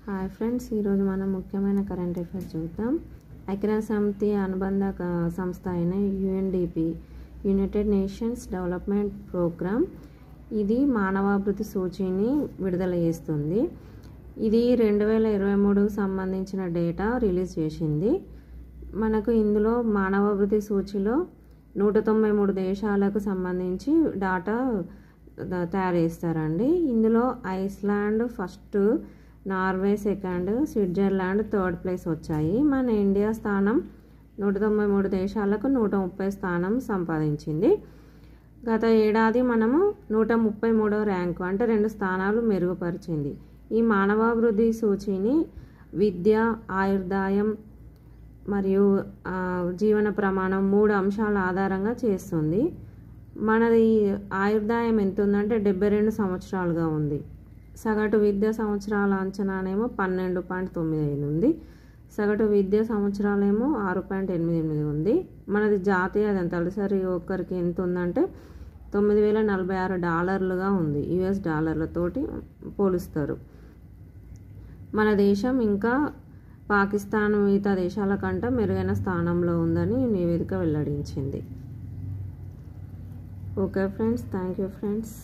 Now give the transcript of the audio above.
Hi friends, ఈరోజు మనం ముఖ్యమైన కరెంట్ అఫైర్స్ చూద్దాం. ఐక్యరాజ్యసమితి అనుబంధ సంస్థ అయిన UNDP, United Nations Development Programme, ఇది మానవాభివృద్ధి సూచీని విడుదల చేస్తుంది. ఇది 2023కు సంబంధించిన డేటా రిలీజ్ చేసింది. మనకు ఇందులో మానవాభివృద్ధి సూచీలో 193 దేశాలకు సంబంధించి డాటా తయారు చేస్తారండి. ఇందులో Iceland first, Norway second, Switzerland third place వచ్చాయి. మన ఇండియా స్థానం 193 దేశాలకు 130 స్థానం సంపాదించింది. గత ఏడాది మనము 133వ ర్యాంకు, అంటే 2 స్థానాలు మెరుగుపరిచింది. ఈ మానవాభివృద్ధి సూచీని విద్య, ఆయుర్దాయం మరియు జీవన ప్రమాణం 3 అంశాల ఆధారంగా చేస్తుంది. మనది ఆయుర్దాయం ఎంత ఉందంటే 72 సంవత్సరాలుగా ఉంది. సగటు విద్య సంవత్సరాల అంచనానేమో 12.95 ఉంది. సగటు విద్య సంవత్సరాలేమో 6.88 ఉంది. మనది జాతీయ తొలిసారి ఒక్కరికి ఎంత ఉందంటే $9,046 ఉంది. US డాలర్లతోటి పోలుస్తారు. మన దేశం ఇంకా పాకిస్తాన్ మిగతా దేశాల కంటే మెరుగైన స్థానంలో ఉందని నివేదిక వెల్లడించింది. Okay friends, thank you friends.